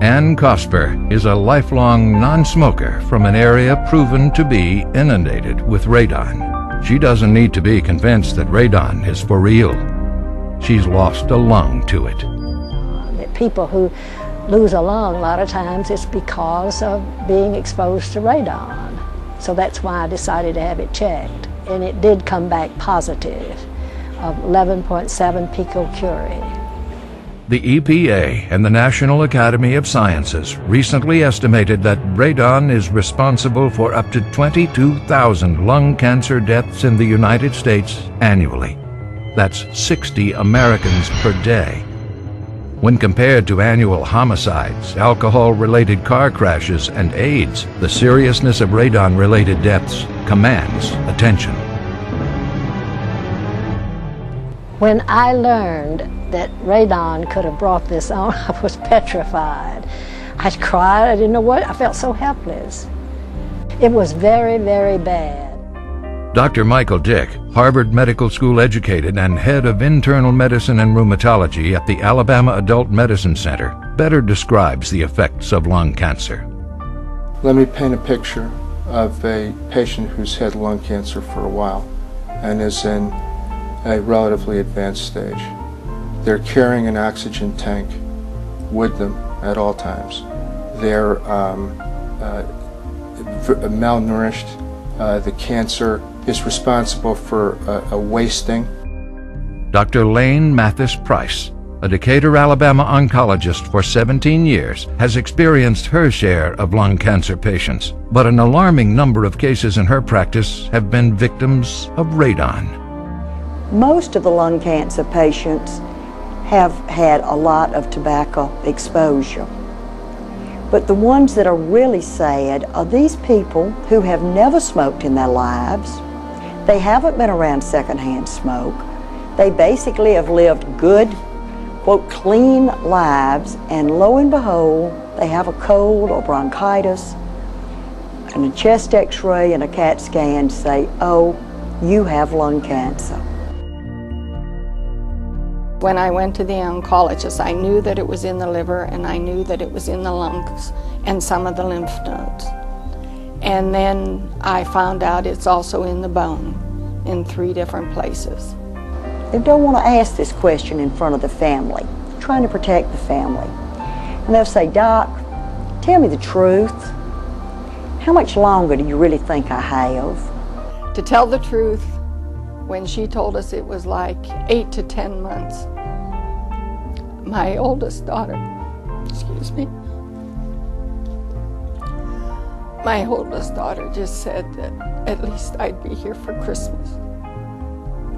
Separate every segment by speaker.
Speaker 1: Ann Cosper is a lifelong non-smoker from an area proven to be inundated with radon. She doesn't need to be convinced that radon is for real. She's lost a lung to it.
Speaker 2: People who lose a lung, a lot of times it's because of being exposed to radon. So that's why I decided to have it checked. And it did come back positive of 11.7 picocurie.
Speaker 1: The EPA and the National Academy of Sciences recently estimated that radon is responsible for up to 22,000 lung cancer deaths in the United States annually. That's 60 Americans per day. When compared to annual homicides, alcohol-related car crashes, and AIDS, the seriousness of radon-related deaths commands attention.
Speaker 2: When I learned that radon could have brought this on, I was petrified. I cried, I didn't know what, I felt so helpless. It was very, very bad.
Speaker 1: Dr. Michael Dick, Harvard Medical School educated and head of internal medicine and rheumatology at the Alabama Adult Medicine Center, better describes the effects of lung cancer.
Speaker 3: Let me paint a picture of a patient who's had lung cancer for a while and is in a relatively advanced stage. They're carrying an oxygen tank with them at all times. They're malnourished. The cancer is responsible for a wasting.
Speaker 1: Dr. Lane Mathis Price, a Decatur, Alabama oncologist for 17 years, has experienced her share of lung cancer patients, but an alarming number of cases in her practice have been victims of radon.
Speaker 4: Most of the lung cancer patients have had a lot of tobacco exposure. But the ones that are really sad are these people who have never smoked in their lives. They haven't been around secondhand smoke. They basically have lived good, quote, clean lives, and lo and behold, they have a cold or bronchitis, and a chest x-ray and a CAT scan say, oh, you have lung cancer.
Speaker 5: When I went to the oncologist, I knew that it was in the liver and I knew that it was in the lungs and some of the lymph nodes. And then I found out it's also in the bone in 3 different places.
Speaker 4: They don't want to ask this question in front of the family, trying to protect the family. And they'll say, Doc, tell me the truth. How much longer do you really think I have?
Speaker 5: To tell the truth, when she told us it was like 8 to 10 months, my oldest daughter, my oldest daughter just said that at least I'd be here for Christmas.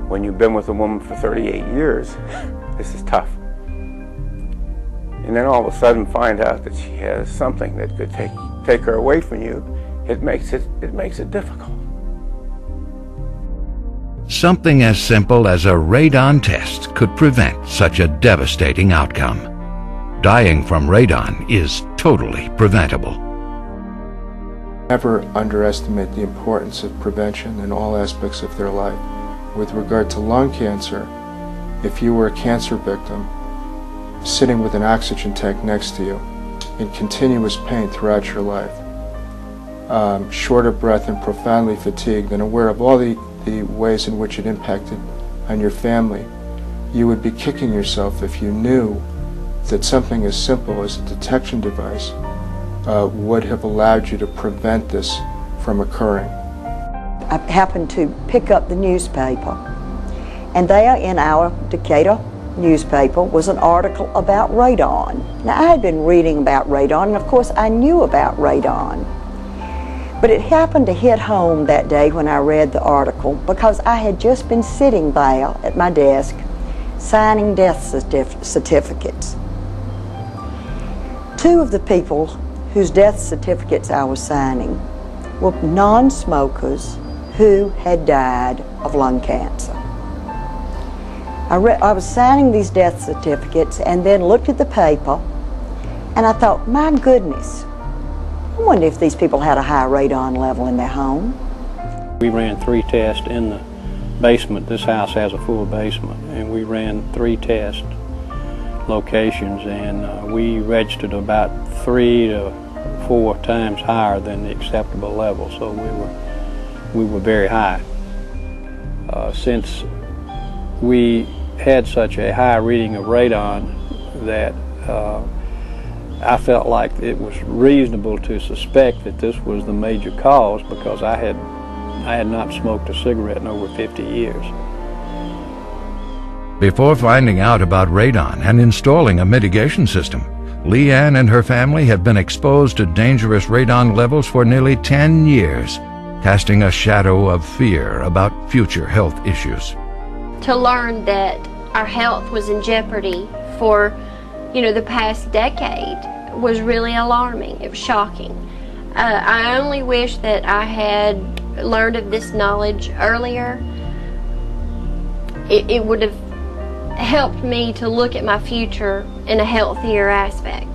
Speaker 6: When you've been with a woman for 38 years, this is tough. And then all of a sudden find out that she has something that could take her away from you, it makes it difficult.
Speaker 1: Something as simple as a radon test could prevent such a devastating outcome. Dying from radon is totally preventable.
Speaker 3: Never underestimate the importance of prevention in all aspects of their life. With regard to lung cancer, if you were a cancer victim sitting with an oxygen tank next to you in continuous pain throughout your life, short of breath and profoundly fatigued and aware of all the ways in which it impacted on your family, you would be kicking yourself if you knew that something as simple as a detection device would have allowed you to prevent this from occurring.
Speaker 4: I happened to pick up the newspaper, and there in our Decatur newspaper was an article about radon. Now, I had been reading about radon, and of course I knew about radon. But it happened to hit home that day when I read the article because I had just been sitting there at my desk signing death certificates. 2 of the people whose death certificates I was signing were non-smokers who had died of lung cancer. I was signing these death certificates and then looked at the paper and I thought, my goodness, I wonder if these people had a high radon level in their home.
Speaker 7: We ran 3 tests in the basement. This house has a full basement, and we ran 3 tests. locations, and we registered about 3 to 4 times higher than the acceptable level, so we were very high. Since we had such a high reading of radon, that I felt like it was reasonable to suspect that this was the major cause, because I had not smoked a cigarette in over 50 years.
Speaker 1: Before finding out about radon and installing a mitigation system, Leigh Ann and her family have been exposed to dangerous radon levels for nearly 10 years, casting a shadow of fear about future health issues.
Speaker 8: To learn that our health was in jeopardy for, the past decade was really alarming. It was shocking. I only wish that I had learned of this knowledge earlier. It would have helped me to look at my future in a healthier aspect.